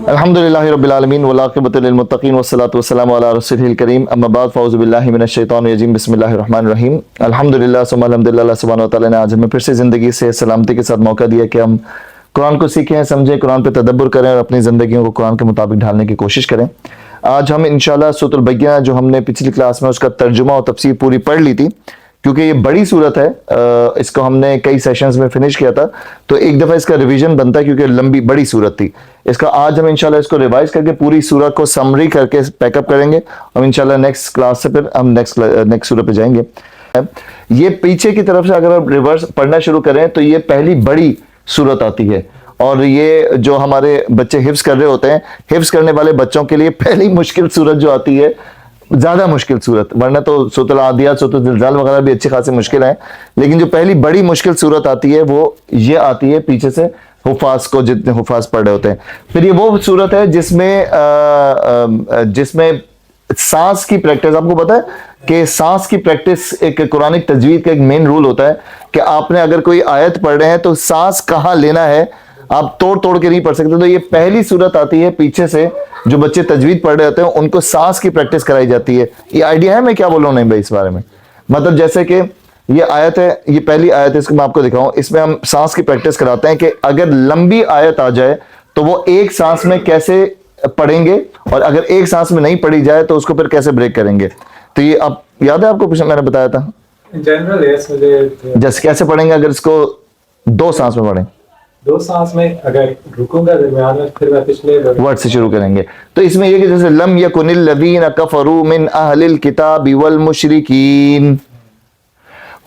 الحمدللہ رب العالمین والعاقبۃ للمتقین والصلاۃ والسلام علی رسولہ الکریم اما بعد فاعوذ باللہ من الشیطان الرجیم بسم اللہ الرحمن الرحیم الحمدللہ ثم الحمدللہ اللہ سبحانہ وتعالی نے آج ہمیں پھر سے زندگی سے سلامتی کے ساتھ موقع دیا کہ ہم قرآن کو سیکھیں، سمجھیں، قرآن پہ تدبر کریں اور اپنی زندگیوں کو قرآن کے مطابق ڈھالنے کی کوشش کریں۔ آج ہم انشاءاللہ سورۃ البینہ جو ہم نے پچھلی کلاس میں اس کا ترجمہ اور تفسیر پوری پڑھ لی تھی، کیونکہ یہ بڑی صورت ہے، اس کو ہم نے کئی سیشنز میں فنش کیا تھا، تو ایک دفعہ اس کا ریویژن بنتا ہے کیونکہ لمبی بڑی صورت تھی۔ اس کا آج ہم انشاءاللہ اس کو ریوائز کر کے پوری صورت کو سمری کر کے پیک اپ کریں گے اور انشاءاللہ نیکسٹ کلاس سے پھر ہم نیکسٹ صورت پہ جائیں گے۔ یہ پیچھے کی طرف سے اگر ہم ریورس پڑھنا شروع کریں تو یہ پہلی بڑی صورت آتی ہے، اور یہ جو ہمارے بچے حفظ کر رہے ہوتے ہیں، حفظ کرنے والے بچوں کے لیے پہلی مشکل صورت جو آتی ہے، زیادہ مشکل صورت، ورنہ تو سورۃ العادیات، سورۃ الزلزال وغیرہ بھی اچھی خاصی مشکل ہیں، لیکن جو پہلی بڑی مشکل صورت آتی ہے وہ یہ آتی ہے پیچھے سے حفاظ کو، جتنے حفاظ پڑھ رہے ہوتے ہیں۔ پھر یہ وہ صورت ہے جس میں سانس کی پریکٹس، آپ کو پتا ہے کہ سانس کی پریکٹس ایک قرآن تجوید کا ایک مین رول ہوتا ہے کہ آپ نے اگر کوئی آیت پڑھ رہے ہیں تو سانس کہاں لینا ہے، آپ توڑ کے نہیں پڑھ سکتے۔ تو یہ پہلی صورت آتی ہے پیچھے سے، جو بچے تجوید پڑھ رہے ہوتے ہیں ان کو سانس کی پریکٹس کرائی جاتی ہے۔ یہ آئیڈیا ہے میں کیا بول رہا ہوں نہیں بھائی اس بارے میں؟ مطلب جیسے کہ یہ آیت ہے، یہ پہلی آیت ہے، اس کو میں آپ کو دکھاؤں، اس میں ہم سانس کی پریکٹس کراتے ہیں کہ اگر لمبی آیت آ جائے تو وہ ایک سانس میں کیسے پڑھیں گے، اور اگر ایک سانس میں نہیں پڑھی جائے تو اس کو پھر کیسے بریک کریں گے۔ تو یہ اب یاد ہے آپ کو، کچھ میں نے بتایا تھا جنرل جیسے کیسے پڑھیں گے اگر اس کو دو سانس میں پڑھیں، دو سانس میں اگر رکوں گا درمیان میں، پھر میں پچھلے ورڈ سے شروع کریں گے۔ تو اس میں یہ کہ جیسے لم یکن الذین کفروا من اہل الکتاب والمشرکین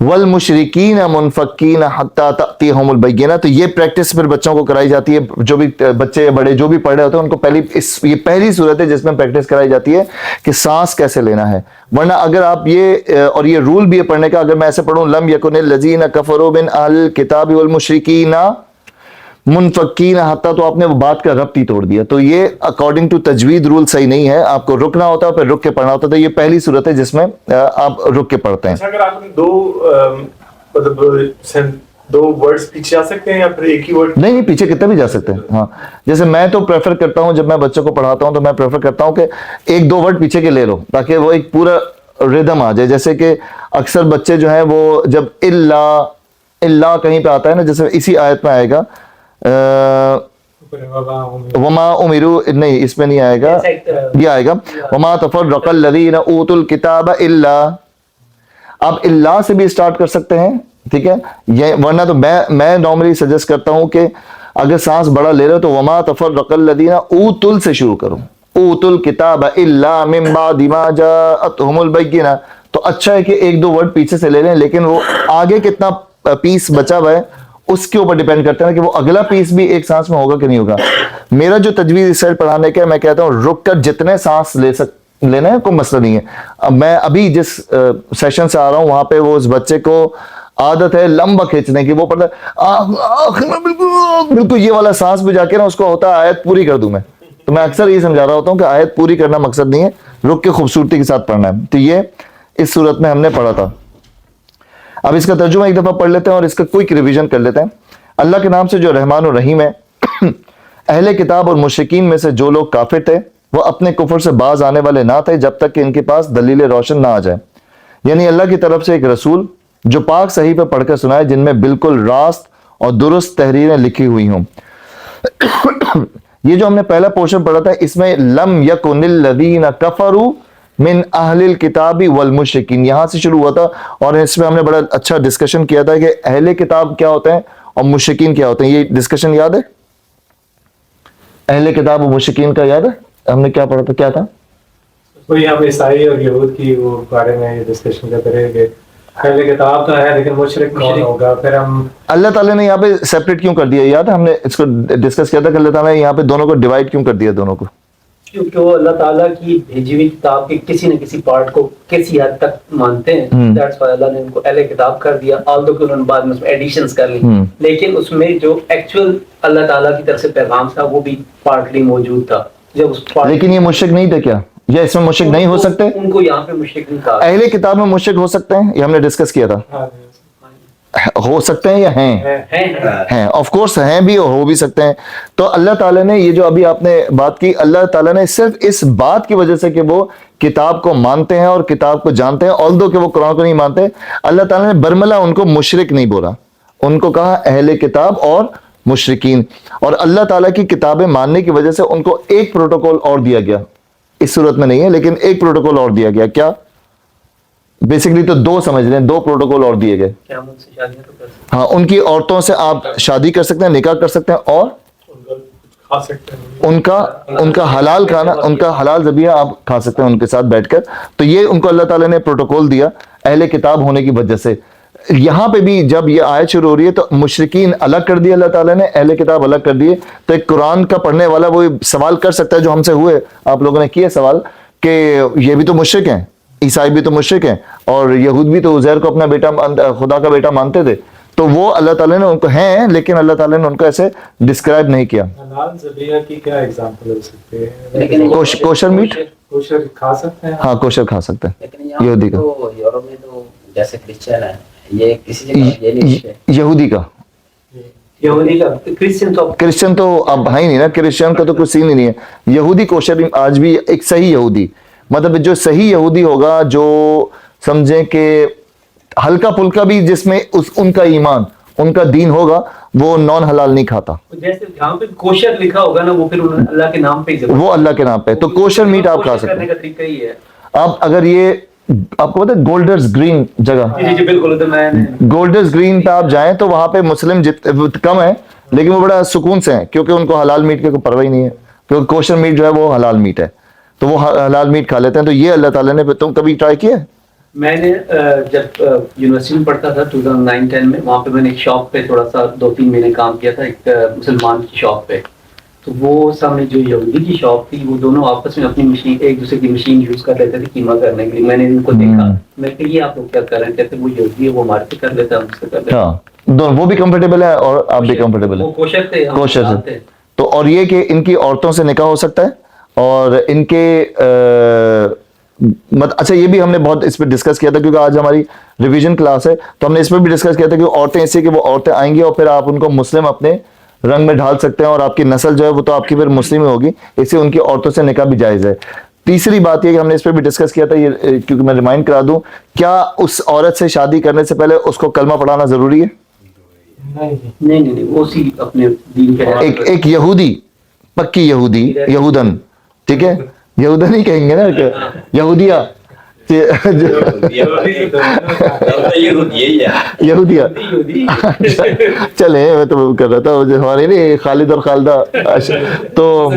منفکین حتی تأتیہم البینہ۔ تو یہ پریکٹس پھر بچوں کو کرائی جاتی ہے، جو بھی بچے بڑے جو بھی پڑھ رہے ہوتے ہیں ان کو یہ پہلی صورت ہے جس میں پریکٹس کرائی جاتی ہے کہ سانس کیسے لینا ہے۔ ورنہ اگر آپ اور یہ رول بھی ہے پڑھنے کا، اگر میں ایسے پڑھوں لم یکن الذین کفروا من اہل الکتاب والمشرکین منفکین حتی، تو آپ نے وہ بات کا ربط ہی توڑ دیا۔ تو یہ اکارڈنگ ٹو تجوید رول صحیح نہیں ہے، آپ کو رکنا ہوتا ہے پھر رک کے پڑھنا ہوتا ہے۔ تو یہ پہلی صورت ہے جس میں آپ رک کے پڑھتے ہیں۔ اگر آپ نے دو ورڈز پیچھے جا سکتے ہیں یا پھر ایک ہی ورڈ؟ نہیں، پیچھے کتنا بھی جا سکتے ہیں۔ ہاں، جیسے میں تو پریفر کرتا ہوں، جب میں بچوں کو پڑھاتا ہوں تو میں پریفر کرتا ہوں کہ ایک دو ورڈ پیچھے کے لے لو تاکہ وہ ایک پورا ردم آ جائے۔ جیسے کہ اکثر بچے جو ہیں وہ جب اللہ کہیں پہ آتا ہے نا، جیسے اسی آیت میں آئے گا وما امروا، نہیں اس میں نہیں آئے گا، یہ آئے گا وما تفرق الذین اوتوا الکتاب الا۔ آپ اللہ سے بھی سٹارٹ کر سکتے ہیں، ٹھیک ہے، یہ ورنہ تو میں نارملی سجیسٹ کرتا ہوں کہ اگر سانس بڑا لے رہے ہو تو وما تفرق الذین اوتوا سے شروع کرو، اوتوا الکتاب الا من بعد ما جاءتهم البینہ۔ تو اچھا ہے کہ ایک دو ورڈ پیچھے سے لے لیں، لیکن وہ آگے کتنا پیس بچا ہوا ہے اس کے اوپر ڈیپینڈ کرتا ہے کہ وہ اگلا پیس بھی ایک سانس میں ہوگا کہ نہیں ہوگا۔ میرا جو تجویز اس سائڈ پڑھانے کا ہے، میں کہتا ہوں رک کر جتنے سانس لینا ہے کوئی مسئلہ نہیں ہے۔ اب میں ابھی جس سیشن سے آ رہا ہوں وہاں پہ وہ اس بچے کو عادت ہے لمبا کھینچنے کی، وہ پڑھتا ہے بالکل یہ والا سانس بھی جا کے نا اس کو ہوتا ہے آیت پوری کر دوں میں۔ تو میں اکثر یہ سمجھا رہا ہوتا ہوں کہ آیت پوری کرنا مقصد نہیں ہے، رک کے خوبصورتی کے ساتھ پڑھنا ہے۔ تو یہ اس صورت میں ہم نے پڑھا تھا۔ اب اس کا ترجمہ ایک دفعہ پڑھ لیتے ہیں اور اس کا کوئک ریویژن کر لیتے ہیں۔ اللہ کے نام سے جو رحمان و رحیم ہے۔ اہل کتاب اور مشرکین میں سے جو لوگ کافر تھے وہ اپنے کفر سے باز آنے والے نہ تھے جب تک کہ ان کے پاس دلیل روشن نہ آ جائے، یعنی اللہ کی طرف سے ایک رسول جو پاک صحیح پہ پڑھ کر سنائے، جن میں بالکل راست اور درست تحریریں لکھی ہوئی ہوں۔ یہ جو ہم نے پہلا پورشن پڑھا تھا، اس میں لم یکن الذین کفروا من اہل الکتاب والمشرکین یہاں سے شروع ہوا تھا، اور اس میں ہم نے بڑا اچھا ڈسکشن کیا تھا کہ اہل کتاب کیا ہوتے ہیں اور مشرکین کیا ہوتے ہیں۔ یہ ڈسکشن یاد ہے؟ اہل کتاب اور مشرکین کا یاد ہے ہم نے کیا پڑھا تھا، کیا تھا؟ وہی ہم عیسائی اور یہود کی وہ بارے میں یہ ڈسکشن کرتے رہے کہ اہل کتاب تو ہے لیکن مشرک کون ہوگا۔ پھر ہم اللہ تعالیٰ نے یہاں پہ سیپریٹ کیوں کر دیا، یاد ہے ہم نے اس کو ڈسکس کیا تھا کہ اللہ تعالیٰ نے یہاں پہ دونوں کو ڈیوائڈ کیوں کر دیا دونوں کو؟ کیونکہ وہ اللہ تعالیٰ کی بھیجی ہوئی کتاب کے کسی نہ کسی پارٹ کو کسی حد تک مانتے ہیں، دیٹس وائی اللہ نے ان کو اہل کتاب کر دیا، آلدو کہ انہوں نے بعد میں اس میں ایڈیشنز کر لی، لیکن اس میں جو ایکچوئل اللہ تعالیٰ کی طرف سے پیغام تھا وہ بھی پارٹلی موجود تھا۔ جب اس لیکن یہ مشرک نہیں تھے کیا، یا اس میں مشرک نہیں ہو سکتے؟ ان کو یہاں پہ مشرک نہیں کہا۔ اہل کتاب میں مشرک ہو سکتے ہیں، یہ ہم نے ڈسکس کیا تھا۔ ہو سکتے ہیں یا ہیں آف کورس ہیں بھی اور ہو بھی سکتے ہیں. تو اللہ تعالیٰ نے یہ جو ابھی آپ نے بات کی, اللہ تعالیٰ نے صرف اس بات کی وجہ سے کہ وہ کتاب کو مانتے ہیں اور کتاب کو جانتے ہیں, although کہ وہ قرآن کو نہیں مانتے, اللہ تعالیٰ نے برملا ان کو مشرک نہیں بولا, ان کو کہا اہل کتاب اور مشرکین. اور اللہ تعالیٰ کی کتابیں ماننے کی وجہ سے ان کو ایک پروٹوکول اور دیا گیا, اس صورت میں نہیں ہے لیکن ایک پروٹوکول اور دیا گیا. کیا؟ بیسکلی تو دو سمجھ لیں, دو پروٹوکول اور دیے گئے. ہاں, ان کی عورتوں سے آپ شادی کر سکتے ہیں, نکاح کر سکتے ہیں, اور ان کا حلال کھانا, ان کا حلال ذبیحہ آپ کھا سکتے ہیں ان کے ساتھ بیٹھ کر. تو یہ ان کو اللہ تعالیٰ نے پروٹوکول دیا اہل کتاب ہونے کی وجہ سے. یہاں پہ بھی جب یہ آیت شروع ہو رہی ہے تو مشرکین الگ کر دیے اللہ تعالیٰ نے, اہل کتاب الگ کر دیے. تو ایک قرآن کا پڑھنے والا وہ سوال کر سکتا ہے جو ہم سے ہوئے, آپ لوگوں نے کیا سوال کہ یہ بھی تو مشرک ہیں, عیسائی بھی تو مشرک ہیں, اور یہود بھی تو عزیر کو اپنا بیٹا, خدا کا بیٹا مانتے تھے. تو وہ اللہ تعالیٰ نے ان کو ہیں, لیکن اللہ تعالیٰ نے ان کو ایسے ڈسکرائب نہیں کیا. حلال ذبیحہ کی کیا ایگزامپل ہو سکتے ہیں؟ کوشر میٹ, کوشر کھا سکتے ہیں. ہاں کوشر کھا سکتے ہیں. لیکن یہودی کا, یورپ میں تو جیسے کرسچن ہے, یہ کسی جگہ یہ نہیں ہے. یہودی کا, یہودی کا, کرسچن تو اب ہے ہی نہیں نا, کرسچن کا تو کوئی سین ہی نہیں ہے. یہودی کوشر آج بھی ایک صحیح یہودی, مطلب جو صحیح یہودی ہوگا, جو سمجھیں کہ ہلکا پھلکا بھی جس میں ان کا ایمان, ان کا دین ہوگا, وہ نان حلال نہیں کھاتا. جیسے جہاں پہ کوشر لکھا ہوگا نا, وہ پھر اللہ کے نام پہ, وہ اللہ کے نام پہ, تو کوشر میٹ آپ کھا سکتے ہیں. طریقہ ہی ہے. آپ اگر یہ آپ کو پتا ہے گولڈرز گرین جگہ, جی بالکل, گولڈرز گرین پہ آپ جائیں تو وہاں پہ مسلم کم ہیں, لیکن وہ بڑا سکون سے ہیں, کیونکہ ان کو حلال میٹ کی کوئی پرواہ ہی نہیں ہے, کیونکہ کوشر میٹ جو ہے وہ حلال میٹ ہے, تو وہ حلال میٹ کھا لیتے ہیں. تو یہ اللہ تعالیٰ نے, تم کبھی ٹرائی کیا ہے؟ میں نے جب یونیورسٹی میں پڑھتا تھا 2009-10 میں, وہاں پہ میں نے ایک شاپ پہ تھوڑا سا 2-3 مہینے کام کیا تھا, ایک مسلمان کی شاپ پہ. تو وہ سامنے جو یہودی کی شاپ تھی, وہ دونوں آپس میں اپنی مشین, ایک دوسرے کی مشین یوز کر لیتے تھے قیمہ کرنے کے لیے. میں نے ان کو دیکھا, میں کہ یہ آپ لوگ کیا کر رہے ہیں, کہتے وہ یہودی ہے, وہ ہمارے سے کر لیتا ہے, ہم سے کر لیتا ہے. ہاں, دونوں, وہ بھی کمفرٹیبل ہے اور آپ بھی کمفرٹیبل وہ ہے. کوشر تھے, کوشر سے. تو اور یہ کہ ان کی عورتوں سے نکاح ہو سکتا ہے, اور ان کے اچھا یہ بھی ہم نے بہت اس پہ ڈسکس کیا تھا, کیونکہ آج ہماری ریویژن کلاس ہے, تو ہم نے اس پہ بھی ڈسکس کیا تھا کہ عورتیں اس سے کہ وہ عورتیں آئیں گی اور پھر آپ ان کو مسلم اپنے رنگ میں ڈھال سکتے ہیں, اور آپ کی نسل جو ہے وہ تو آپ کی پھر مسلم ہی ہوگی, اس سے ان کی عورتوں سے نکاح بھی جائز ہے. تیسری بات یہ کہ ہم نے اس پہ بھی ڈسکس کیا تھا, یہ کیونکہ میں ریمائنڈ کرا دوں, کیا اس عورت سے شادی کرنے سے پہلے اس کو کلمہ پڑھانا ضروری ہے؟ نہیں, وہ اسی اپنے دین کے ایک یہودی, پکی یہودی, یہودن, ٹھیک ہے, یہودن ہی کہیں گے نا, یہودیہ, یہودیہ, چلے میں تو کر رہا تھا ہمارے نہیں خالد اور خالدہ, تو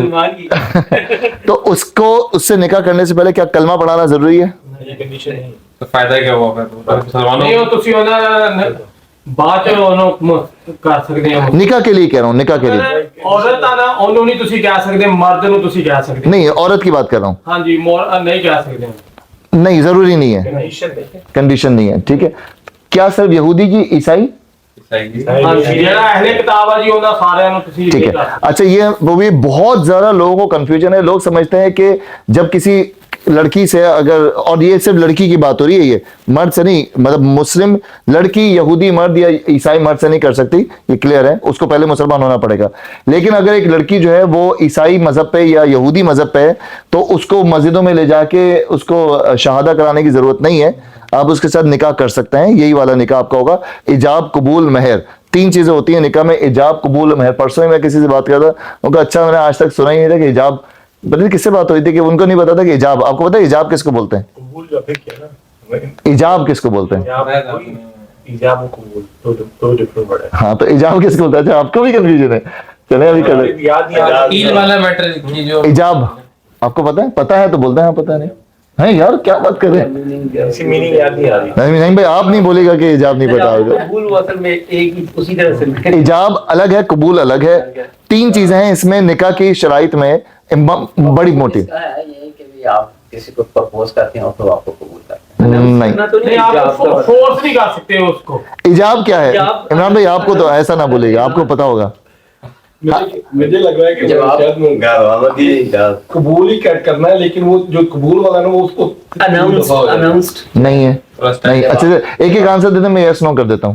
اس کو اس سے نکاح کرنے سے پہلے کیا کلمہ پڑھانا ضروری ہے؟ فائدہ کیا ہوا بات کر سکتے ہیں, نکاح کے لیے کہہ رہا ہوں, نکاح کے لیے. عورت آنا انہوں نہیں تسی کہہ سکتے, مرد نو تسی کہہ سکتے نہیں, عورت کی بات کر رہا ہوں. ہاں جی, نہیں کہہ سکتے, نہیں ضروری نہیں ہے, کنڈیشن نہیں ہے, ٹھیک ہے. کیا صرف یہودی کی, عیسائی؟ ہاں جی, جڑا اہل کتاب ہے جی انہاں سارے نو تسی, ٹھیک ہے. اچھا یہ وہ بھی بہت زیادہ لوگوں کو کنفیوژن ہے, لوگ سمجھتے ہیں کہ جب کسی لڑکی سے اگر, اور یہ صرف لڑکی کی بات ہو رہی ہے, یہ مرد سے نہیں, مطلب مسلم لڑکی یہودی مرد یا عیسائی مرد سے نہیں کر سکتی, یہ کلیئر ہے, اس کو پہلے مسلمان ہونا پڑے گا. لیکن اگر ایک لڑکی جو ہے وہ عیسائی مذہب پہ یا یہودی مذہب پہ ہے, تو اس کو مسجدوں میں لے جا کے اس کو شہادہ کرانے کی ضرورت نہیں ہے, آپ اس کے ساتھ نکاح کر سکتے ہیں. یہی والا نکاح آپ کا ہوگا, ایجاب, قبول, مہر, 3 چیزیں ہوتی ہیں نکاح میں, ایجاب, قبول, مہر. پرسوں ہی میں کسی سے بات کر رہا تھا, ان کا اچھا میں نے آج تک سنا ہی نہیں تھا کہ ایجاب, پتہ نہیں کس سے بات ہوئی تھی کہ ان کو نہیں پتا تھا کہ ایجاب, آپ کو پتا ہے ایجاب کس کو بولتے ہیں؟ ایجاب کس کو بولتے ہیں؟ ہاں, تو ایجاب کس کو بولتا ہے؟ اچھا آپ کو بھی کنفیوژن ہے, چلیں ابھی کر ایجاب آپ کو پتا ہے؟ پتا ہے تو بولتے ہیں, پتا نہیں ہے یار, کیا بات کر رہے ہیں, نہیں بھائی آپ نہیں بولے گا کہ ایجاب نہیں پتا ہوگا. ایجاب الگ ہے, قبول الگ ہے. 3 چیزیں ہیں اس میں نکاح کی شرائط میں بڑی موٹی. آپ کسی کو پرپوز کرتے ہیں تو آپ کو قبول کرتے ہیں, نہیں, آپ فورس نہیں کر سکتے اس کو. ایجاب کیا ہے عمران بھائی, آپ کو تو ایسا نہ بولے گا, آپ کو پتا ہوگا. مجھے لگ رہا ہے کہ قبول ہی کرنا ہے, لیکن وہ جو قبول والا نا وہ اس کو نہیں ہے, نہیں. اچھا ایک آنسر دیتے ہیں, میں یس نو کر دیتا ہوں.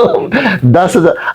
10,000।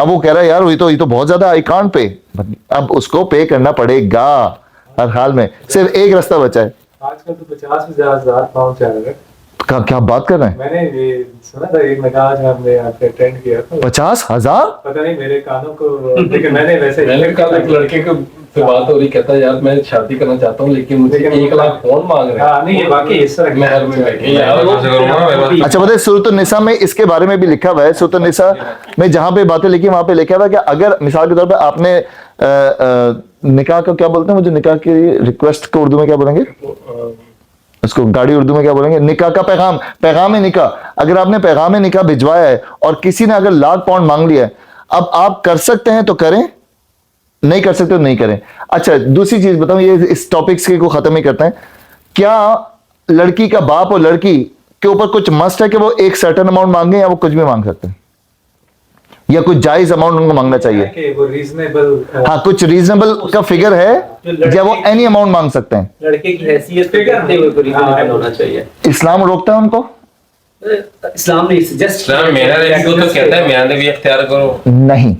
اب وہ کہہ رہا ہے یار یہ تو بہت زیادہ آئی کانٹ پے, اب اس کو پے کرنا پڑے گا ہر حال میں, صرف ایک راستہ بچا ہے. آج کل تو 50,000 پاؤنڈ چل رہا ہے. کیا بات کر رہے ہیں؟ میں نے یہ سنا تھا ایک نکاح جو ہم نے اٹینڈ کیا تھا, 50,000 پتہ نہیں میرے کانوں کو, لیکن میں نے ویسے میں نے کہا ایک لڑکے کو سے بات ہو رہی, کہتا ہے یار میں شادی کرنا چاہتا ہوں لیکن مجھے 1 لاکھ کون مانگ رہا ہے. ہاں نہیں یہ واقعی اس طرح مہر میں اچھا پتہ ہے سورۃ النساء میں اس کے بارے میں بھی لکھا ہوا ہے. سورۃ النساء میں جہاں پہ باتیں لکھی وہاں پہ لکھا ہوا ہے کہ اگر مثال کے طور پہ آپ نے نکاح کا کیا بولتے ہیں, مجھے نکاح کی ریکویسٹ کو اردو میں کیا بولیں گے, اس کو گاڑی اردو میں کیا بولیں گے, نکاح کا پیغام نکاح, اگر آپ نے پیغام نکاح بھجوایا ہے اور کسی نے اگر 1 لاکھ پاؤنڈ مانگ لیا ہے, اب آپ کر سکتے ہیں تو کریں, نہیں کر سکتے تو نہیں کریں. اچھا دوسری چیز بتاؤں, یہ اس ٹاپکس کو ختم ہی کرتے ہیں. کیا لڑکی کا باپ اور لڑکی کے اوپر کچھ مسٹ ہے کہ وہ ایک سرٹن اماؤنٹ مانگیں یا وہ کچھ بھی مانگ سکتے ہیں, یا کچھ جائز اماؤنٹ ان کو مانگنا چاہیے؟ کہ وہ ریزنیبل, ہاں کچھ ریزنیبل کا فگر ہے یا وہ اینی اماؤنٹ مانگ سکتے ہیں؟ لڑکے کی حیثیت پہ کرتے ہوئے کوئی ریزنیبل ہونا چاہیے. اسلام روکتا ہے ان کو؟ اسلام نے سجیسٹ میرا ریشو تو کہتا ہے میاں نے بھی اختیار کرو. نہیں,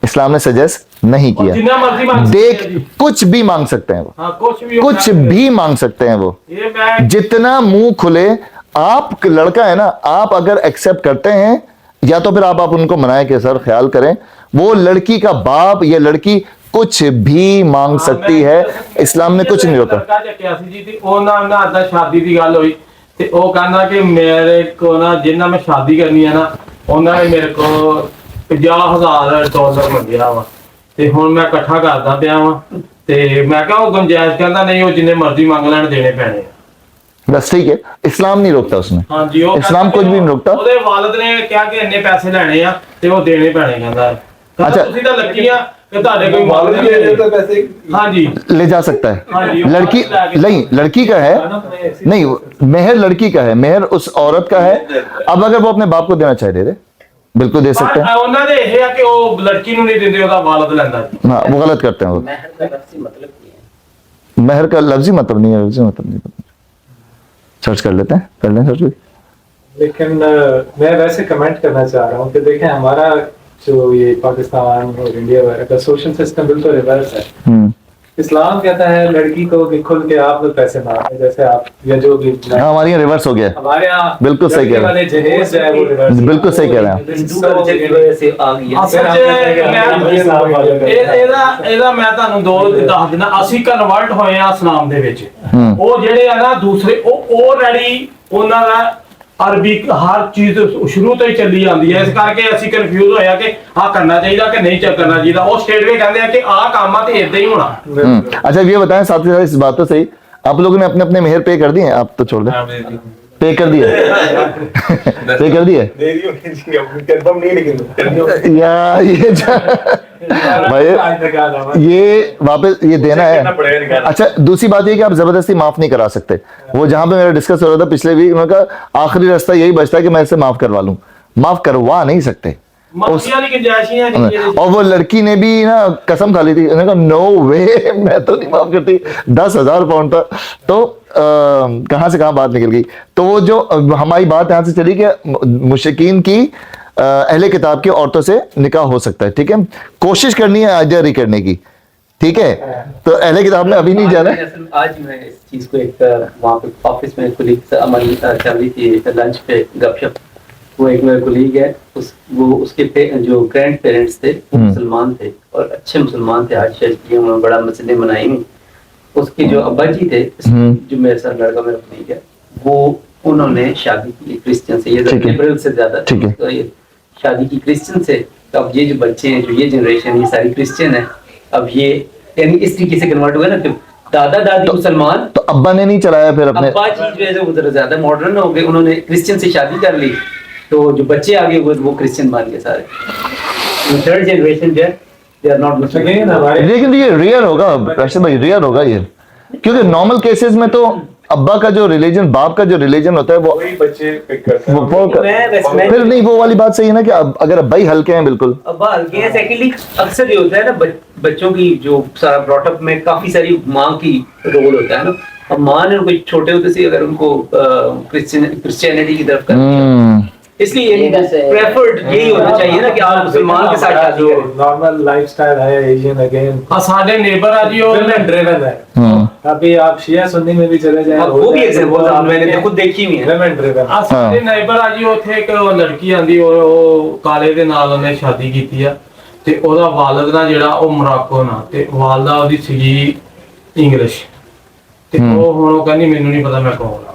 اسلام نے سجیسٹ نہیں کیا. جتنا مرضی مانگ دیکھ کچھ بھی مانگ سکتے ہیں وہ, ہاں کچھ بھی مانگ سکتے ہیں وہ, یہ میں جتنا منہ کھلے. آپ لڑکا ہے نا, آپ اگر ایکسپٹ کرتے ہیں یا تو پھر آپ ان کو منائیں کہ سر خیال کریں, وہ لڑکی کا باپ یا لڑکی کچھ بھی مانگ سکتی ہے, اسلام نے کچھ نہیں روکا. شادی کی گل ہوئی تے او کہنا کہ میرے کو نا جنہ میں شادی کرنی ہے نا انہوں نے میرے کو $50,000 منگیا وا, تے ہن میں اکٹھا کردا پیا وا, تے میں کہا وہ گنجائش کہندا نہیں وہ جننے مرضی مانگ لین دینے پینے. بس ٹھیک ہے, اسلام نہیں روکتا اس میں, ہاں جی اسلام کچھ بھی نہیں روکتا. ਉਹਦੇ والد نے کہا کہ اننے پیسے لینے ਆ ਤੇ ਉਹ ਦੇਣੇ ਪੈਣੇ ਕਹਿੰਦਾ. ਅੱਛਾ ਤੁਸੀਂ ਤਾਂ ਲੱਕੀ ਆ کہ ਤੁਹਾਡੇ کوئی والد نہیں پیسے. ہاں جی لے جا سکتا ہے لڑکی, نہیں لڑکی کا ہے, نہیں مہر لڑکی کا ہے, مہر اس عورت کا ہے. اب اگر وہ اپنے باپ کو دینا چاہے دے دے, بالکل دے سکتے ہیں. ਉਹਨਾਂ ਦੇ ਇਹ ਆ ਕਿ ਉਹ لڑکی ਨੂੰ ਨਹੀਂ ਦਿੰਦੇ, ਉਹਦਾ والد ਲੈਂਦਾ. ہاں وہ غلط کرتے ہیں. وہ مہر کا لفظی مطلب کیا ہے؟ مہر کا لفظی مطلب نہیں ہے, لفظی مطلب نہیں. سرچ کر لیتے ہیں, کر لیں سرچ بھی. لیکن میں ویسے کمنٹ کرنا چاہ رہا ہوں کہ دیکھیں ہمارا جو یہ پاکستان اور انڈیا وغیرہ کا سوشل سسٹم بالکل ریورس ہے. اسلام کہتا ہے لڑکی کو کہ کھل کے آپ لوگ پیسے مانگیں, جیسے آپ یا جو بھی. ہاں ہمارے یہاں ریورس ہو گیا, ہمارے یہاں بالکل صحیح کہہ رہے ہیں, جہیز جو ہے وہ ریورس, بالکل صحیح کہہ رہے ہیں. ہندو کلچر کی وجہ سے آ گیا. ਇਹਦਾ ਮੈਂ ਤੁਹਾਨੂੰ ਦੋ ਦੱਸ ਦਿਨਾ, ਅਸੀਂ ਕਨਵਰਟ ਹੋਏ ਆ ਇਸਲਾਮ ਦੇ ਵਿੱਚ. ਉਹ ਜਿਹੜੇ ਆ ਨਾ ਦੂਸਰੇ ਉਹ ਰੈਡੀ ਉਹਨਾਂ ਦਾ ਅਰਬੀ ਹਰ ਚੀਜ਼ ਸ਼ੁਰੂ ਤੋਂ ਹੀ ਚੱਲੀ ਜਾਂਦੀ ਹੈ, ਇਸ ਕਰਕੇ ਅਸੀਂ ਕਨਫਿਊਜ਼ ਹੋਇਆ ਕਿ ਆਹ ਕਰਨਾ ਚਾਹੀਦਾ ਕਿ نہیں کرنا ਚਾਹੀਦਾ. ਉਹ ਸਟੇਟਵੇ ਕਹਿੰਦੇ ਆ ਕਿ ਆਹ ਕੰਮ ਆ ਤੇ ਇਦਾਂ ਹੀ ہوਣਾ. اچھا یہ بتائیں ساتھ ہی ساتھ اس بات تو صحیح, آپ لوگوں نے اپنے اپنے مہر پے کر دیے ہیں؟ آپ تو چھوڑ دیں, پے کر دیے, پے کر دیے یا یہ واپس یہ دینا ہے. اچھا دوسری بات یہ کہ آپ زبردستی معاف نہیں کرا سکتے. وہ جہاں پہ میرا ڈسکس ہو رہا تھا پچھلے ویک, انہوں نے کہا آخری راستہ یہی بچتا ہے کہ میں اسے معاف کروا لوں. معاف کروا نہیں سکتے. اور وہ لڑکی نے بھی نا قسم کھا لی تھی, انہوں نے کہا نو وے میں تو نہیں معاف کرتی. 10,000 پاؤنڈ تھا. تو کہاں سے کہاں بات نکل گئی. تو وہ جو ہماری بات یہاں سے چلی کہ مشرکین کی اہل کتاب کی عورتوں سے نکاح ہو سکتا ہے. ٹھیک ہے, کوشش کرنی ہے آجاری کرنے کی. ٹھیک ہے, تو اہل کتاب میں ابھی نہیں جانا ہے. آج میں اس چیز کو ایک وہاں پہ آفس میں کولیگ سے عمل چل رہی تھی لنچ پہ گپ شپ. وہ ایک میرا کولیگ ہے, وہ اس کے جو گرینڈ پیرنٹس تھے وہ مسلمان تھے اور اچھے مسلمان تھے, حج شج کیے, انہوں نے بڑا مسجدیں بنائی ہوئی. اس کے جو ابا جی تھے جو میرے ساتھ لڑکا میرا کولیگ ہے, وہ انہوں نے شادی کی کرسچن سے, یہ لبرل سے زیادہ شادی کی کرسچن سے. اب یہ جو بچے ہیں, جو یہ جنریشن, یہ ساری کرسچن ہے. اب یہ یعنی اس طریقے سے کنورٹ ہوئے نا کہ دادا دادی مسلمان, تو ابا نے نہیں چلایا پھر اپنے, ابا جی جو ہے وہ ذرا زیادہ ماڈرن ہو گئے, انہوں نے کرسچن سے شادی کر لی, تو جو بچے آگے ہوئے وہ کرسچن بن گئے سارے. تھرڈ جنریشن جو ہے they are not Muslim. لیکن یہ ریئر ہوگا راشد بھائی, ریئر ہوگا یہ, کیونکہ نارمل کیسز میں تو ابا کا جو ریلیجن, باپ کا جو ریلیجن ہوتا ہے وہ پھر نہیں, وہ والی بات صحیح ہے نا کہ اگر ابا ہی ہلکے ہیں, بالکل ابا ہلکے ہیں. سیکنڈلی اکثر یہ ہوتا ہے نا بچوں کی جو سارا براٹ اپ میں کافی ساری ماں کی رول ہوتا ہے نا. اب ماں نے ان کو چھوٹے ہوتے سے اگر ان کو کرسچینٹی کی طرف کر دیا اس لیے پریفرڈ یہی ہونا چاہیے نا کہ آپ مسلمان کے ساتھ شادی کریں. نارمل لائف سٹائل ہے ایشین اگین ساڈے نیبر آ جی وہ ڈریون ہے. ابھی آپ شیعہ سنی میں بھی چلے جائیں وہ بھی ایگزامپل میں نے خود دیکھی ہوئی ہے. Women driven. ساڈے نیبر آ جی ਉੱਥੇ ਇੱਕ ਲੜਕੀ ਆਂਦੀ ਉਹ ਕਾਲੇ ਦੇ ਨਾਲ ਉਹਨੇ ਸ਼ਾਦੀ ਕੀਤੀ ਆ ਤੇ ਉਹਦਾ ਵਾਲਦ ਨਾ ਜਿਹੜਾ ਉਹ ਮੋਰਾਕੋ ਨਾਲ ਤੇ ਵਾਲਦਾ ਉਹਦੀ ਸੀਗੀ ਇੰਗਲਿਸ਼ ਤੇ ਉਹ ਹੁਣ ਉਹ ਕਹਿੰਦੀ ਮੈਨੂੰ ਨਹੀਂ ਪਤਾ ਮੈਂ ਕੌਣ ਆ.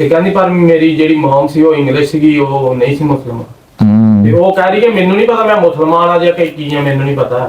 ਤੇ ਕਹਿੰਦੀ ਪਰ ਮੇਰੀ ਜਿਹੜੀ ਮਮ ਸੀ ਉਹ ਇੰਗਲਿਸ਼ ਸੀਗੀ, ਉਹ ਨਹੀਂ ਸੀ ਮੁਸਲਮਾਨ. ਤੇ ਉਹ ਕਹਿ ਰਹੀ ਕਿ ਮੈਨੂੰ ਨਹੀਂ ਪਤਾ ਮੈਂ ਮੁਸਲਮਾਨ ਆ ਜਾਂ ਕੀ ਹੈ ਮੈਨੂੰ ਨਹੀਂ ਪਤਾ ਹੈ.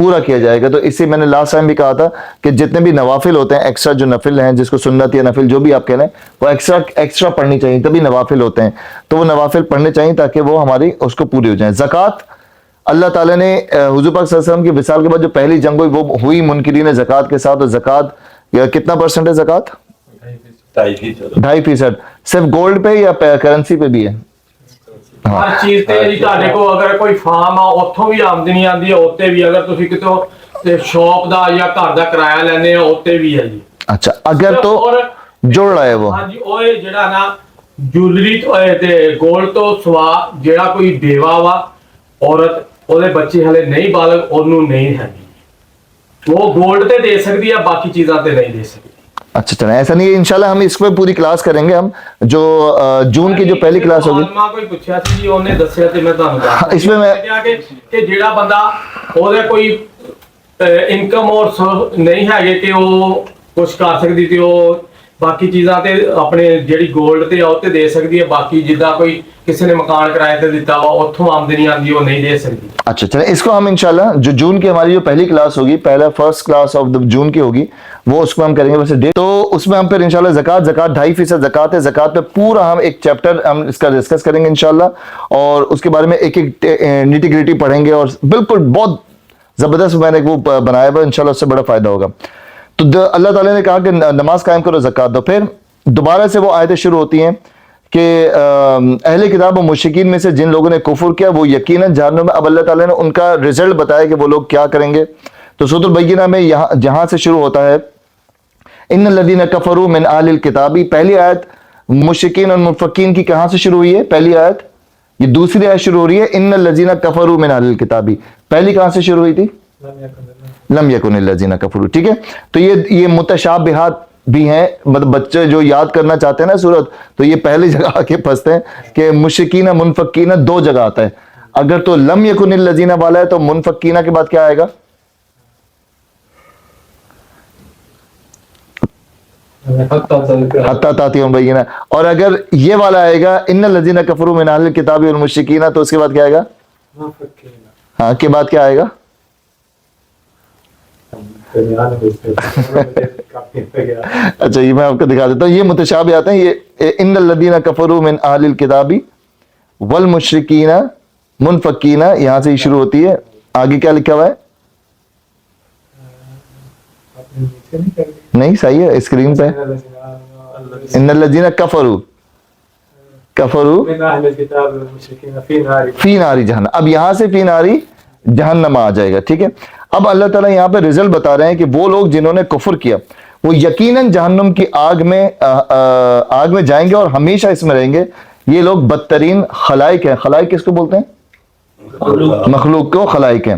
پورا کیا جائے گا. تو اسی میں نے لاسٹ ٹائم بھی کہا تھا کہ جتنے بھی نوافل ہوتے ہیں ایکسٹرا جو نفل ہیں جس کو سنت یا نفل جو بھی آپ کہہ لیں وہ ایکسٹرا پڑھنی چاہیے, تبھی نوافل ہوتے ہیں. تو وہ نوافل پڑھنے چاہیے تاکہ وہ ہماری اس کو پوری ہو جائیں. زکوٰۃ اللہ تعالیٰ نے حضور پاک صلی اللہ علیہ وسلم کی وصال کے بعد جو پہلی جنگ ہوئی وہ ہوئی منکرین زکوٰۃ کے ساتھ. اور زکوٰۃ کتنا پرسنٹ ہے زکوٰۃ؟ 2.5%. صرف گولڈ پہ یا کرنسی پہ بھی ہے؟ ہر چیز تے جی تہاڈے کو اگر کوئی فارم آ اوتھوں بھی آمدنی آندی ہے اوتے بھی, اگر تسی کتے شاپ دا یا گھر دا کرایہ لینے ہو اوتے بھی ہے جی. اچھا اگر تو جوڑ رہا ہے وہ, ہاں جی او جڑا نا جولری تے گولڈ تو سوا جڑا کوئی بیوہ وا عورت اودے بچے ہلے نہیں بالغ اونوں نہیں ہے وہ گولڈ تے دے سکدی ہے, باقی چیزاں تے نہیں دے سکدی. اچھا چلیں ایسا نہیں ہے, انشاءاللہ ہم اس پہ پوری کلاس کریں گے. ہم جو جون کی جو پہلی کلاس ہوگی کوئی پوچھا سی جی اونے دسیا تے میں تانوں دس اس میں میں کہ جڑا بندہ اودے کوئی انکم اور نہیں ہے کہ وہ کچھ کر سکدی تے وہ باقی چیزاں تے اپنے جڑی گولڈ تے او تے دے سکدی ہے, باقی جدا کوئی کسی نے مکان کرائے تے دیتا وا اوتھوں آمدنی آندی وہ نہیں دے سکدی. اچھا چلیں اس کو ہم انشاءاللہ جو جون کی ہماری جو پہلی کلاس ہوگی, پہلا فرسٹ کلاس آف جون کی ہوگی, وہ اس کو ہم کریں گے ویسے ڈیٹ. تو اس میں ہم پھر انشاءاللہ زکوٰۃ 2.5% زکوٰۃ ہے. زکوٰۃ پہ پورا ہم ایک چیپٹر ہم اس کا ڈسکس کریں گے انشاءاللہ, اور اس کے بارے میں ایک ایک نیٹی گریٹی پڑھیں گے, اور بالکل بہت زبردست میں نے وہ بنایا ہوا, انشاءاللہ اس سے بڑا فائدہ ہوگا. تو اللہ تعالیٰ نے کہا کہ نماز قائم کرو زکوٰۃ دو. پھر دوبارہ سے وہ آیتیں شروع ہوتی ہیں کہ اہل کتاب و مشرکین میں سے جن لوگوں نے کفر کیا وہ یقیناً جہنم میں. اب اللہ تعالیٰ نے ان کا رزلٹ بتایا کہ وہ لوگ کیا کریں گے. تو سورۃ البینہ میں جہاں سے شروع ہوتا ہے ان الذین کفروا من اہل الکتاب, پہلی آیت مشرکین اور منفقین کی کہاں سے شروع ہوئی ہے؟ پہلی آیت. یہ دوسری آیت شروع ہو رہی ہے ان الذین کفروا من اہل الکتاب, پہلی کہاں سے شروع ہوئی تھی؟ لم یکن الذین کفروا. ٹھیک ہے, تو یہ متشابہات بھی ہیں, مطلب بچے جو یاد کرنا چاہتے ہیں نا سورت, تو یہ پہلی جگہ آ کے پھنستے ہیں کہ مشرکین منفقین دو جگہ آتا ہے. اگر تو لم یکن الذین والا ہے تو منفقین کے بعد کیا آئے گا؟ حتی تاتیہم بینہ. اور اگر یہ والا آئے گا ان الذین کفروا من اہل الکتاب والمشرکین, تو اس کے بعد کیا آئے گا؟ ہاں کے بعد کیا آئے گا؟ اچھا یہ میں آپ کو دکھا دیتا ہوں, یہ متشابہات ہیں. یہ ان الذین کفروا من اہل الکتاب والمشرکین منفقین, یہاں سے ہی شروع ہوتی ہے. آگے کیا لکھا ہوا ہے؟ نہیں صحیح ہے اسکرین پہ, ان الذین کفروا فی نار جہنم. اب یہاں سے فی ناری جہنم آ جائے گا. ٹھیک ہے, اب اللہ تعالیٰ یہاں پہ رزلٹ بتا رہے ہیں کہ وہ لوگ جنہوں نے کفر کیا وہ یقیناً جہنم کی آگ میں جائیں گے اور ہمیشہ اس میں رہیں گے. یہ لوگ بدترین خلائق ہیں. خلائق کس کو بولتے ہیں؟ مخلوق کو خلائق ہیں.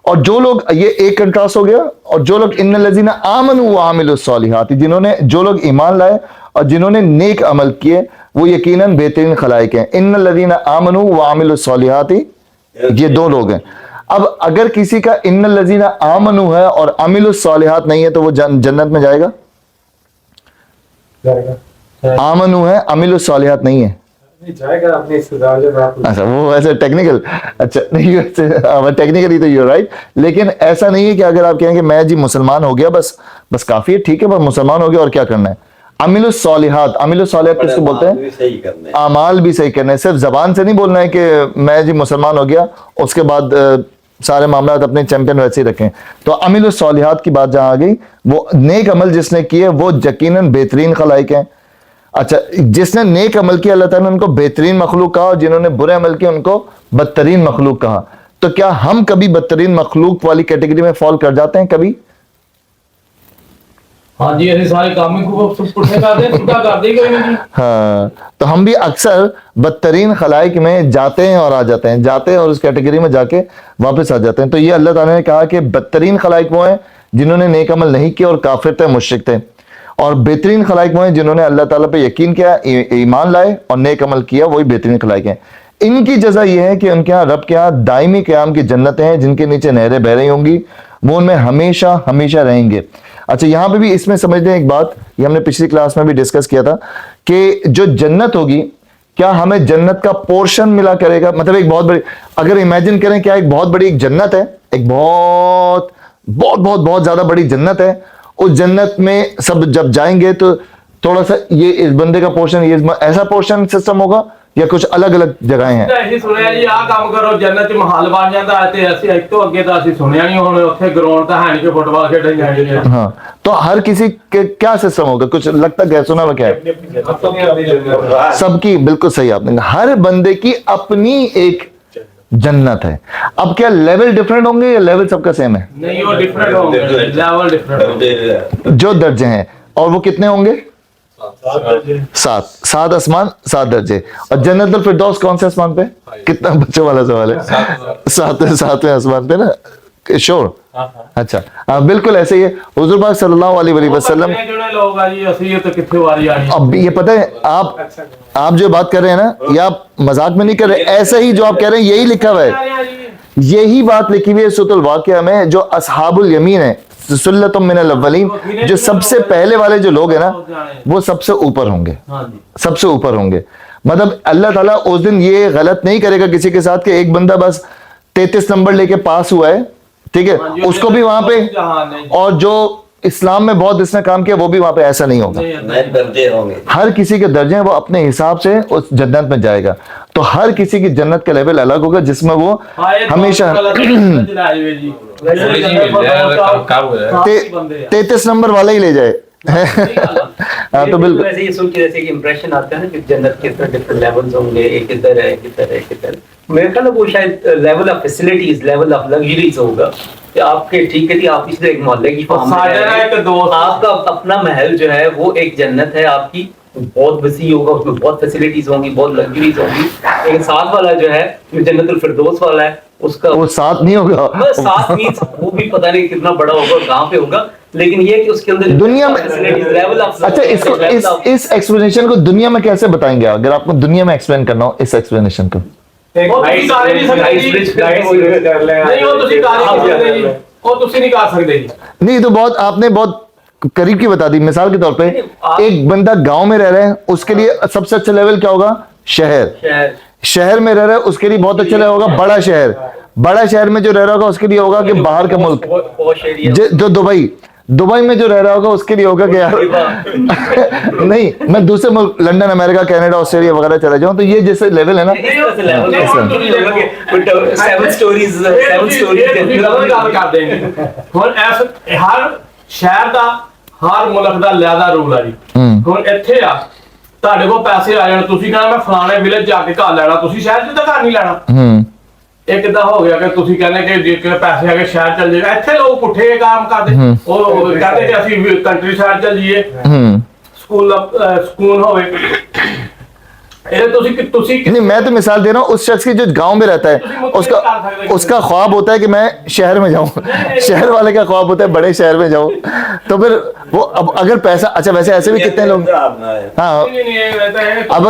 اور جو لوگ, یہ ایک کنٹراسٹ ہو گیا, اور جو لوگ ان الذین آمنوا وعملوا الصالحات, جو لوگ ایمان لائے اور جنہوں نے نیک عمل کیے وہ یقیناً بہترین خلائق ہیں. ان الذین آمنوا وعملوا الصالحات, یہ دو لوگ ہیں. اب اگر کسی کا ان الذین آمنوا ہے اور عملوا الصالحات نہیں ہے تو وہ جنت میں جائے گا؟ آمنوا ہے, عملوا الصالحات نہیں ہے. اچھا وہ ایسے ٹیکنیکل, اچھا نہیں ٹیکنیکلی تو یو رائٹ, لیکن ایسا نہیں ہے کہ اگر آپ کہیں کہ میں جی مسلمان ہو گیا بس کافی ہے, ٹھیک ہے بس مسلمان ہو گیا اور کیا کرنا ہے. عمل الصالحات, عمل الصالحات کس کو بولتے ہیں؟ اعمال بھی صحیح کرنا ہے. صرف زبان سے نہیں بولنا ہے کہ میں جی مسلمان ہو گیا اس کے بعد سارے معاملات اپنے چیمپئن ویسے ہی رکھیں. تو عمل الصالحات کی بات جہاں آ گئی, وہ نیک عمل جس نے کیے وہ یقیناً بہترین خلائق ہیں. اچھا جس نے نیک عمل کیا اللہ تعالیٰ نے ان کو بہترین مخلوق کہا, اور جنہوں نے برے عمل کیا ان کو بدترین مخلوق کہا. تو کیا ہم کبھی بدترین مخلوق والی کیٹیگری میں فال کر جاتے ہیں کبھی؟ ہاں جی, ایسے سارے کام ہی کو پٹھے کر دیں, سیدھا کر دیں کوئی نہیں. ہاں تو ہم بھی اکثر بدترین خلائق میں جاتے ہیں اور آ جاتے ہیں, جاتے ہیں اور اس کیٹیگری میں جا کے واپس آ جاتے ہیں. تو یہ اللہ تعالیٰ نے کہا کہ بدترین خلائق وہ ہیں جنہوں نے نیک عمل نہیں کیا اور کافر تھے, مشرک تھے, اور بہترین خلائق وہ ہیں جنہوں نے اللہ تعالیٰ پہ یقین کیا, ایمان لائے اور نیک عمل کیا, وہی بہترین خلائق ہیں. ان کی جزا یہ ہے کہ ان کے ہاں رب کے ہاں دائمی قیام کی جنتیں ہیں جن کے نیچے نہریں بہ رہی ہوں گی, وہ ان میں ہمیشہ ہمیشہ رہیں گے. اچھا یہاں پہ بھی اس میں سمجھتے ہیں ایک بات, یہ ہم نے پچھلی کلاس میں بھی ڈسکس کیا تھا کہ جو جنت ہوگی کیا ہمیں جنت کا پورشن ملا کرے گا؟ مطلب ایک بہت بڑی, اگر امیجن کریں کیا ایک بہت بڑی ایک جنت ہے ایک بہت بہت بہت بہت زیادہ بڑی جنت ہے. اس جنت میں سب جب جائیں گے تو تھوڑا سا یہ اس بندے کا پورشن, یہ ایسا پورشن سسٹم ہوگا یا کچھ الگ الگ جگہیں ہیں؟ ਅਸੀਂ ਸੁਣਿਆ ਜੀ ਆਹ ਕੰਮ ਕਰੋ ਜੰਨਤ ਚ ਮਹੱਲ ਬਣ ਜਾਂਦਾ ਹੈ ਤੇ ਅਸੀਂ ਇਸ ਤੋਂ ਅੱਗੇ ਤਾਂ ਅਸੀਂ ਸੁਣਿਆ ਨਹੀਂ. ਹੁਣ ਉੱਥੇ ਗਰਾਊਂਡ ਤਾਂ ਹੈ ਨਹੀਂ ਕਿ ਫੁੱਟਬਾਲ ਖੇਡਣ ਜਾਣੀ ਹੈ. ہاں تو ہر کسی کے کیا سسٹم ہوگا, کچھ لگتا ہے سنا ہوا کیا ہے؟ سب کی بالکل صحیح آپ نے کہا, ہر بندے کی اپنی ایک جنت ہے. اب کیا لیول ڈفرینٹ ہوں گے یا لیول سب کا سیم ہے؟ نہیں وہ ڈفرینٹ ہوں گے, لیول ڈفرینٹ ہوں گے. جو درجے ہیں, اور وہ کتنے ہوں گے؟ 7 آسمان 7 درجے. اور جنت الفردوس کون سے آسمان پہ؟ کتنا بچوں والا سوال ہے. 7ویں آسمان پہ نا, شور. اچھا ہاں بالکل ایسے ہی ہے. حضور پاک صلی اللہ علیہ وسلم, لوگ جی اسی تو کتنے واری آنی. اب یہ پتہ ہے آپ جو بات کر رہے ہیں نا, یہ آپ مذاق میں نہیں کر رہے, ایسا ہی جو آپ کہہ رہے ہیں یہی لکھا ہوا ہے. یہی بات لکھی ہوئی ہے سورۃ الواقعہ میں. جو اصحاب الیمین ہے, سلۃ من الاولین, جو سب سے پہلے والے جو لوگ ہیں نا, وہ سب سے اوپر ہوں گے, سب سے اوپر ہوں گے. مطلب اللہ تعالیٰ اس دن یہ غلط نہیں کرے گا کسی کے ساتھ کہ ایک بندہ بس 33 نمبر لے کے پاس ہوا ہے, ٹھیک ہے, اس کو بھی وہاں پہ, اور جو اسلام میں بہت اس نے کام کیا وہ بھی وہاں پہ, ایسا نہیں ہوگا. ہر کسی کے درجے وہ اپنے حساب سے اس جنت میں جائے گا. تو ہر کسی کی جنت کا لیول الگ ہوگا جس میں وہ ہمیشہ 33 نمبر والا ہی لے جائے. تو بالکل ایسے یہ سن کے جیسے کہ امپریشن آتا ہے نا کہ جنت کے ڈفرنٹ لیولز ہوں گے, ایک ادھر ہے ایک ادھر ہے ایک ادھر. میرے خیال میں وہ شاید level of facilities, level of luxuries ہوگا کہ آپ کے, ٹھیک ہے جی آپ اس ایک محلے کی فارم آپ کا اپنا محل جو ہے وہ ایک جنت ہے آپ کی, بہت وسیع ہوگا, اس میں بہت فیسلٹیز ہوں گی, بہت لگژریز ہوں گی. ایک ساتھ والا جو ہے جو جنت الفردوس والا ہے اس کا وہ ساتھ نہیں ہوگا, ساتھ مینس وہ بھی پتہ نہیں کتنا بڑا ہوگا اور کہاں پہ ہوگا, لیکن یہ کہ اس کے اندر دنیا میں. اچھا اس ایکسپلینیشن کو دنیا میں کیسے بتائیں گے, اگر آپ کو دنیا میں ایکسپلین کرنا ہو اس ایکسپلینیشن کو؟ نہیں تو بہت آپ نے بہت قریب کی بتا دی. مثال کے طور پہ ایک بندہ گاؤں میں رہ رہا ہے, اس کے لیے سب سے اچھا لیول کیا ہوگا؟ شہر میں رہ رہا ہے اس کے لیے بہت اچھا لیول ہوگا بڑا شہر. بڑا شہر میں جو رہ رہا ہوگا اس کے لیے ہوگا کہ باہر کا ملک, جو دبئی میں جو رہ رہا ہوگا اس کے لیے ہوگا کہ یار نہیں میں دوسرے ملک لنڈن, امریکہ, کینیڈا, آسٹریلیا وغیرہ چلا جاؤں. تو یہ جیسے لیول ہے نا, ہر شہر دا ہر ملک دا لہذا رول ہے جی. ہن ایتھے آ تہاڈے کول پیسے آ جان, تسی کہنا میں فلانے ویلج جا کے گھر لینا, تسی شہر چ تا گھر نہیں لینا. ایک دا ہو گیا کہ تسی کہنے کہ جے پیسے آ کے شہر چل جائے. ایتھے لوگ پٹھے کام کرتے, وہ کہتے کہ اسی کنٹری سائڈ چل جائیے, سکون ہوئے. نہیں میں تو مثال دے رہا ہوں اس شخص کی جو گاؤں میں رہتا ہے, اس کا خواب ہوتا ہے کہ میں شہر میں جاؤں. شہر والے کا خواب ہوتا ہے بڑے شہر میں جاؤں. تو پھر وہ اب اگر پیسہ, اچھا ویسے ایسے بھی کتنے لوگ, ہاں اب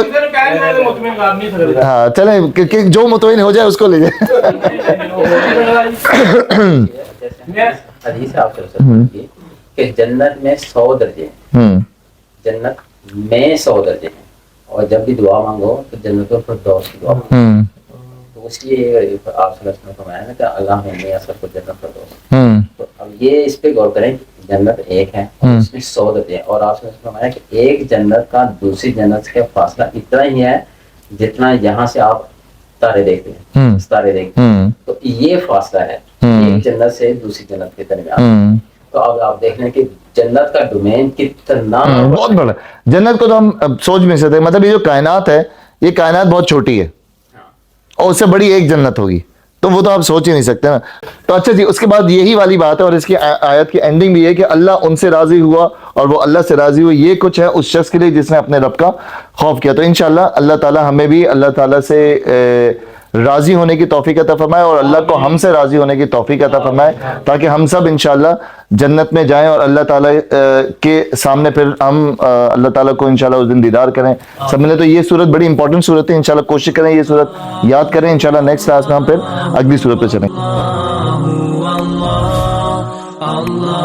ہاں چلیں جو مطمئن ہو جائے اس کو لے جائے. حدیث آپ کہ جنت میں 100 درجے ہیں, جنت میں 100 درجے ہیں, اور جب بھی دعا مانگو تو جنت الفردوس کی دعا مانگو. تو اس لیے آپ صلی اللہ علیہ وسلم نے فرمایا نا کہ اللہ میں سب کو جنت الفردوس. تو اب یہ اس پہ غور کریں, جنت ایک ہے اور اس میں 100 درجے ہیں, اور آپ صلی اللہ علیہ وسلم نے فرمایا کہ ایک جنت کا دوسری جنت کا فاصلہ اتنا ہی ہے جتنا یہاں سے آپ تارے دیکھتے ہیں, ستارے دیکھتے ہیں. تو یہ فاصلہ ہے ایک جنت سے دوسری جنت کے درمیان. تو اب آپ دیکھ لیں کہ جنت کا ڈومین کتنا بہت بڑا. جنت کو تو ہم سوچ نہیں سکتے. مطلب یہ جو کائنات ہے, یہ کائنات بہت چھوٹی ہے اور اس سے بڑی ایک جنت ہوگی, تو وہ تو آپ سوچ ہی نہیں سکتے نا. تو اچھا جی, اس کے بعد یہی والی بات ہے, اور اس کی آیت کی اینڈنگ بھی ہے کہ اللہ ان سے راضی ہوا اور وہ اللہ سے راضی ہوئے. یہ کچھ ہے اس شخص کے لیے جس نے اپنے رب کا خوف کیا. تو انشاءاللہ اللہ تعالی ہمیں بھی اللہ تعالی سے راضی ہونے کی توفیق عطا فرمائے, اور اللہ کو ہم سے راضی ہونے کی توفیق عطا فرمائے, تاکہ ہم سب انشاءاللہ جنت میں جائیں اور اللہ تعالیٰ کے سامنے پھر ہم اللہ تعالیٰ کو انشاءاللہ اس دن دیدار کریں سب ملے. تو یہ صورت بڑی امپورٹنٹ صورت ہے, انشاءاللہ کوشش کریں یہ صورت یاد کریں. انشاءاللہ نیکسٹ کلاس میں ہم پھر اگلی صورت پہ چلیں. اللہ